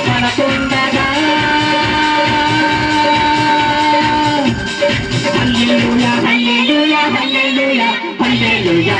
మనకుండగా హల్లెలూయా హల్లెలూయా హల్లెలూయా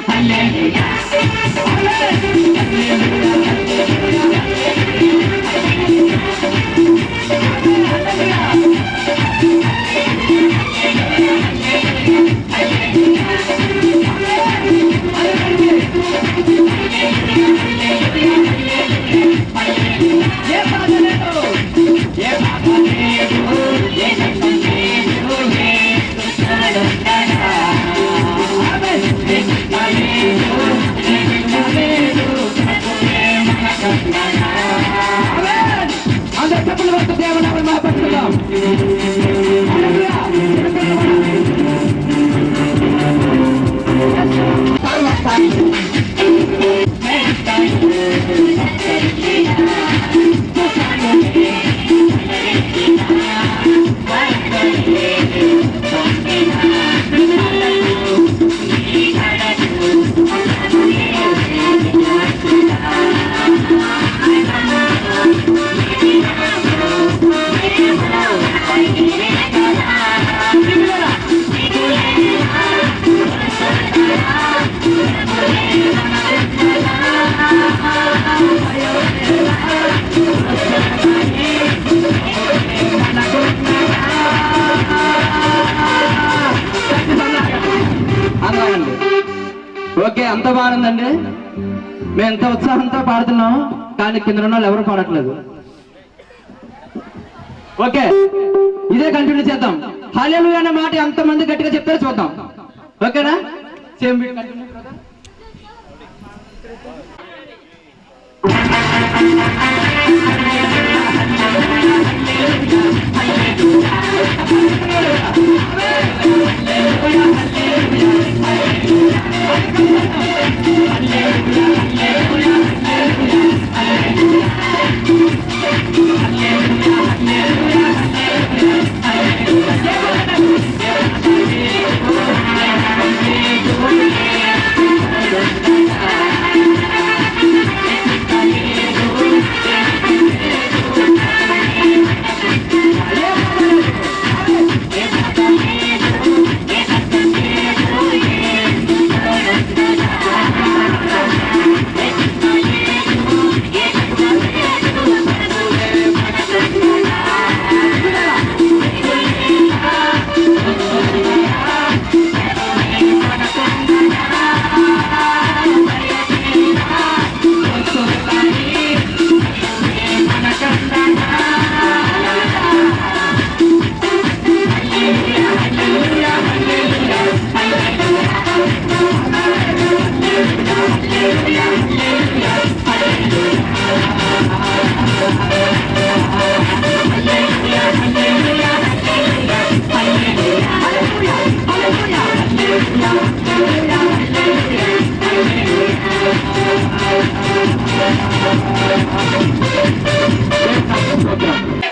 హల్లెలూయా okay, అంత బాగుందండి. మేము ఎంత ఉత్సాహంతో పాడుతున్నాం, కానీ కింద ఉన్న వాళ్ళు ఎవరు పాడట్లేదు. ఓకే, ఇదే కంటిన్యూ చేద్దాం. హల్లెలూయా అనే మాట ఎంతమంది గట్టిగా చెప్తారో చూద్దాం. ఓకేనా? సేమ్ కంటిన్యూ చేద్దాం.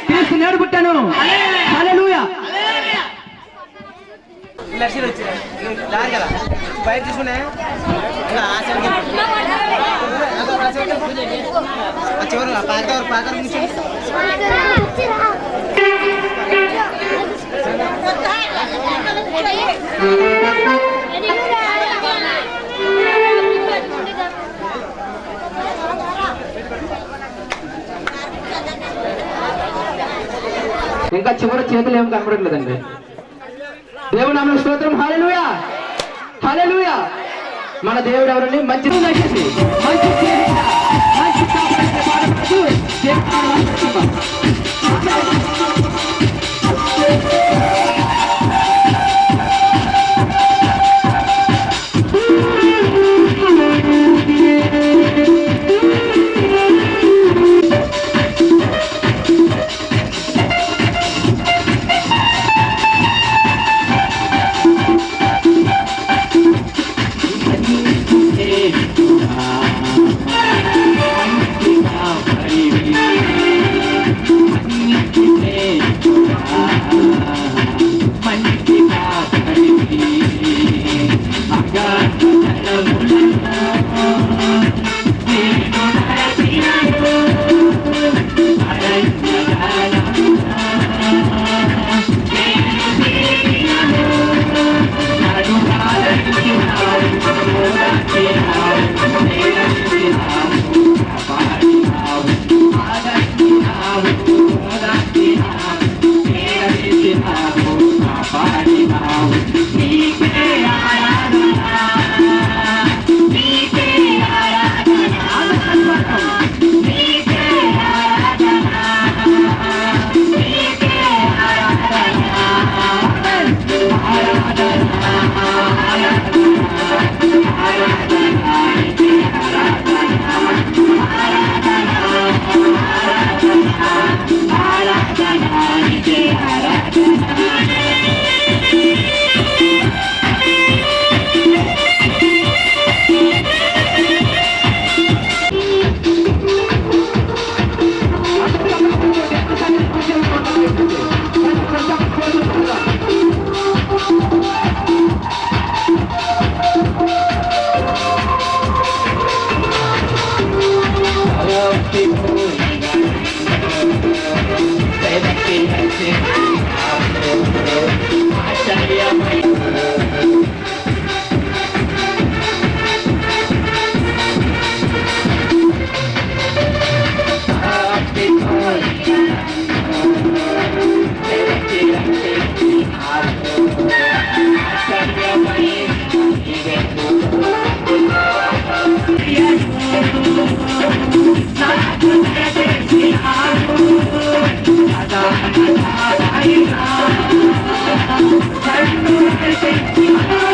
క్రీస్తు నేడు పుట్టాను. హల్లెలూయా. లక్షలు వచ్చి కదా బయట తీసుకునే చివరి పాకర్ నుంచి ఇంకా చివరి చేతులు ఏం కనబడట్లేదండి. దేవుని నామమున స్తోత్రం. హల్లెలూయా, హల్లెలూయా. మన దేవుడు ఎవరండి? మంచి దయచేసి మంచి స్నేహితుడా, మంచి కాపలాన్ని పాడబడుతూ దేవుని నామమున స్తుతిద్దాం. Thank you.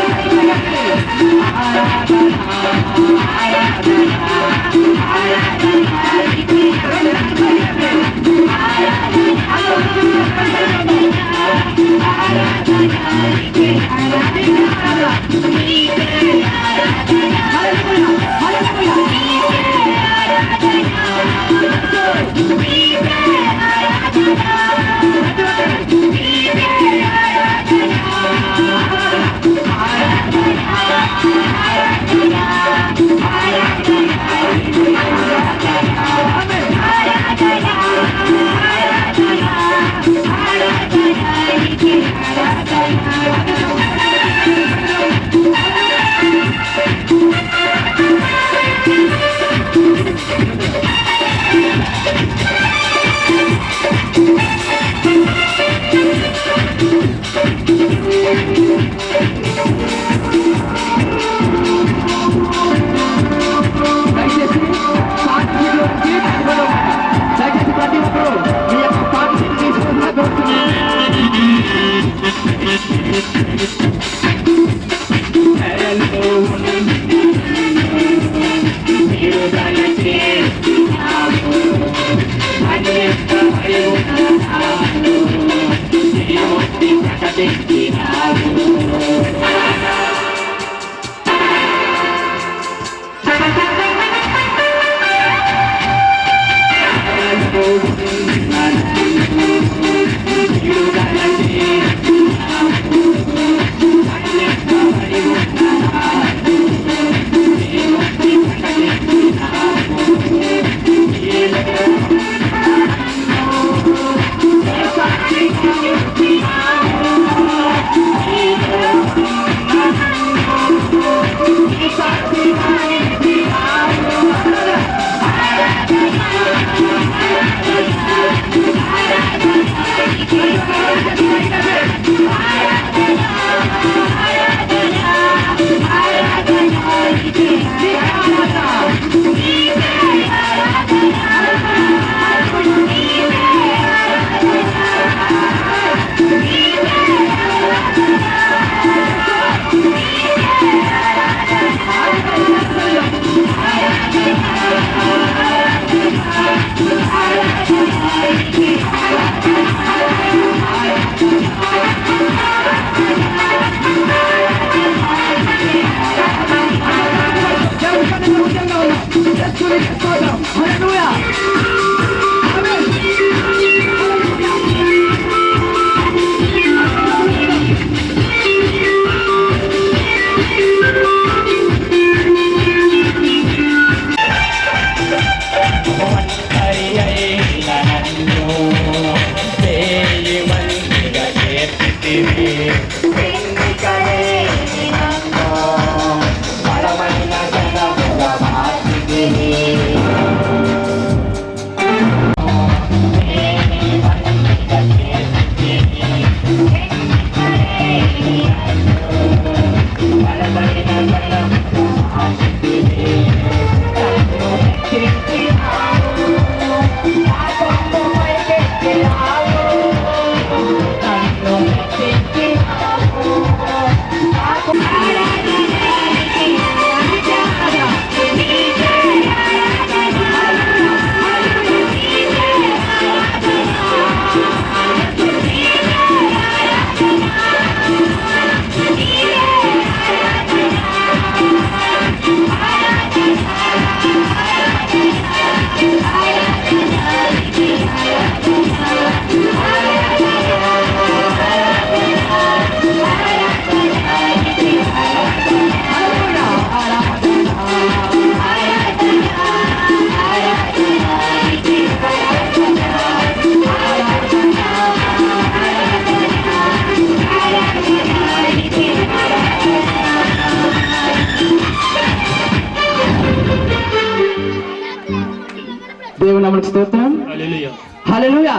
దేవుని నామమునకు స్తోత్రం. హల్లెలూయా హల్లెలూయా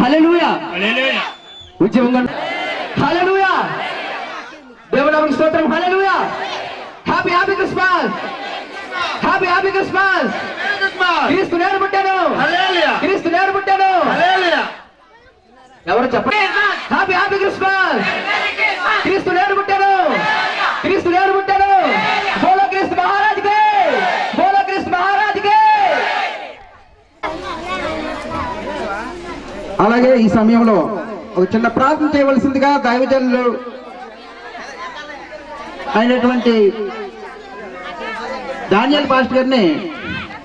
హల్లెలూయా. హల్లెలూయా ఉద్యమంగా హల్లెలూయా. దేవుని నామమునకు స్తోత్రం. Hallelujah. Happy happy Christmas. Happy happy Christmas. క్రీస్తు నేడు పుట్టాను. హల్లెలూయా క్రీస్తు నేడు పుట్టాను. హల్లెలూయా. ఎవరు చెప్పండి. Happy happy Christmas. క్రీస్తు నేడు పుట్టాను. క్రీస్తు నేడు పుట్టాను. బోలో క్రీస్తు మహారాజుకే. బోలో క్రీస్తు మహారాజుకే. అలాగే ఈ సమయంలో ఒక చిన్న ప్రార్థన చేయవలసిందిగా దైవజనులు అయినటువంటి డానియల్ పాస్టర్ గారిని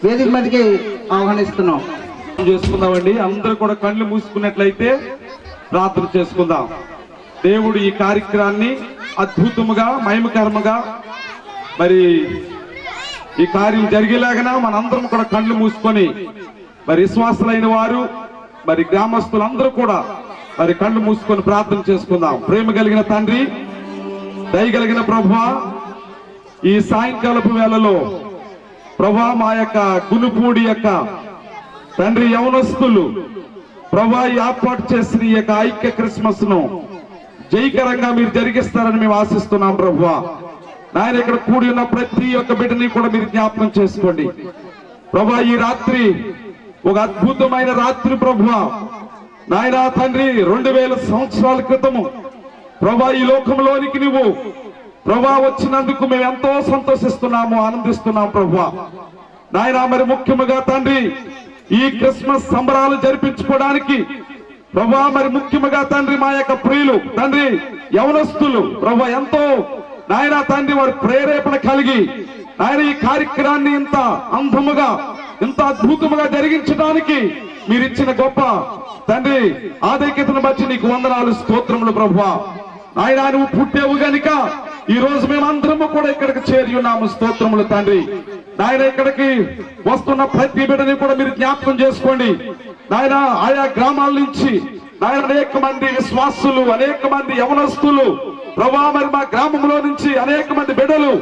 వేదిక మీదకి ఆహ్వానిస్తున్నాం. చేసుకుందామండి. అందరూ కూడా కళ్ళు మూసుకున్నట్లయితే ప్రార్థన చేసుకుందాం. దేవుడు ఈ కార్యక్రమాన్ని అద్భుతముగా మహిమకరముగా మరి ఈ కార్యం జరిగేలాగా మనందరం కూడా కళ్ళు మూసుకొని మరి విశ్వాసులైన వారు మరి గ్రామస్తులందరూ కూడా మరి కళ్ళు మూసుకొని ప్రార్థన చేసుకుందాం. ప్రేమ కలిగిన తండ్రి, దయగలిగిన ప్రభువా, ఈ సాయంకాలపు వేళలో ప్రభా మా యొక్క గునుపూడి యొక్క తండ్రి యవనస్తులు ప్రభా ఏర్పాటు చేసిన ఈ యొక్క ఐక్య క్రిస్మస్ ను జయకరంగా మీరు జరిగిస్తారని మేము ఆశిస్తున్నాం. ప్రభువా నాయన, ఇక్కడ కూడి ఉన్న ప్రతి ఒక్క బిడ్డని కూడా మీరు జ్ఞాపకం చేసుకోండి. ప్రభా ఈ రాత్రి ఒక అద్భుతమైన రాత్రి ప్రభువా నాయన తండ్రి. 2000 సంవత్సరాల క్రితము ప్రభా ఈ లోకంలోనికి నువ్వు ప్రభా వచ్చినందుకు మేము ఎంతో సంతోషిస్తున్నాము, ఆనందిస్తున్నాం ప్రభువా నాయన. మరి ముఖ్యముగా తండ్రి ఈ క్రిస్మస్ సంబరాలు జరిపించుకోవడానికి ప్రభా మరి ముఖ్యముగా తండ్రి మా యొక్క ప్రియులు తండ్రి యవనస్తులు ప్రభా ఎంతో నాయన తండ్రి వారి ప్రేరేపణ కలిగి ఆయన ఈ కార్యక్రమాన్ని ఇంత అందముగా ఇంత అద్భుతముగా జరిగించడానికి మీరు ఇచ్చిన గొప్ప తండ్రి ఆధిక్యతను బట్టి నీకు వందనాలు, స్తోత్రములు ప్రభువా. ఆయన నువ్వు పుట్టావు గనుక ఈ రోజు మేమందరము కూడా ఇక్కడికి చేరి ఉన్నాము. స్తోత్రములు తండ్రి. నాయన ఇక్కడికి వస్తున్న ప్రతి బిడ్డని కూడా మీరు జ్ఞాపకం చేసుకోండి నాయన. ఆయా గ్రామాల నుంచి నాయన అనేక మంది విశ్వాసులు, అనేక మంది యవనస్తులు ప్రభా మరి మా గ్రామంలో నుంచి అనేక మంది బిడ్డలు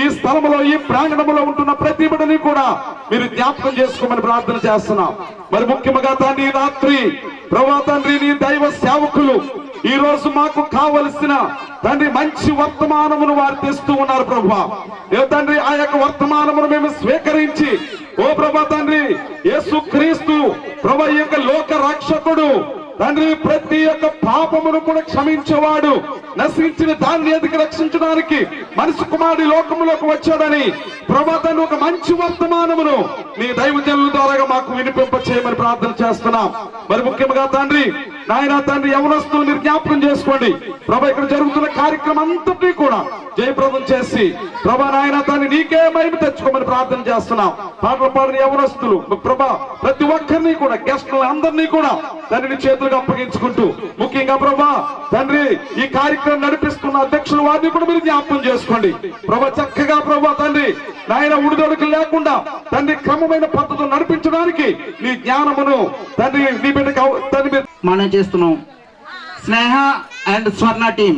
ఈ స్థలంలో ఈ ప్రాంగణంలో ఉంటున్న ప్రతి బిడ్డని కూడా మీరు జ్ఞాపకం చేసుకోమని ప్రార్థన చేస్తున్నాం. మరి ముఖ్యంగా తండ్రి రాత్రి ప్రభా తండ్రి నీ దైవ సేవకులు ఈ రోజు మాకు కావలసిన తండ్రి మంచి వర్తమానమును వారు తెస్తూ ఉన్నారు ప్రభువా. ఏ తండ్రి ఆ యొక్క వర్తమానమును మేము స్వీకరించి ఓ ప్రభా తండ్రి యేసుక్రీస్తు ప్రభా ఈ యొక్క లోక రక్షకుడు తండ్రి ప్రతి ఒక్క పాపమును కూడా క్షమించేవాడు, నశించిన దాన్ని ఎదికి రక్షించడానికి మనిషి కుమారుడి లోకములోకి వచ్చాడని ప్రభా తండ్రి ఒక మంచి వర్తమానమును నీ దైవజనుల ద్వారా మాకు వినిపింప చేయమని ప్రార్థన చేస్తున్నాం. మరి ముఖ్యంగా తండ్రి నాయన తండ్రి యవనస్తులు మీరు జ్ఞాపకం చేసుకోండి ప్రభా. ఇక్కడ జరుగుతున్న కార్యక్రమం అంతటి కూడా జయప్రదం చేసి ప్రభా నాయన తండ్రి నీకే మహిమ తెచ్చుకోమని ప్రార్థన చేస్తున్నాం. పాటలు పాడిన యవనస్తులు ప్రభా ప్రతి ఒక్కరిని కూడా గెస్టులు అందరినీ కూడా తండ్రిని చేతులుగా అప్పగించుకుంటూ ముఖ్యంగా ప్రభా తండ్రి ఈ కార్యక్రమం నడిపిస్తున్న అధ్యక్షులు వారిని కూడా మీరు జ్ఞాపకం చేసుకోండి ప్రభా. చక్కగా ప్రభా తండ్రి నాయన ఉడిదొడుకులు లేకుండా తండ్రి క్రమమైన పద్ధతులు నడిపించడానికి నీ జ్ఞానమును తండ్రి నీ బిడ్డకు తండ్రి మనం చేస్తున్నాం. స్నేహ అండ్ స్వర్ణ టీం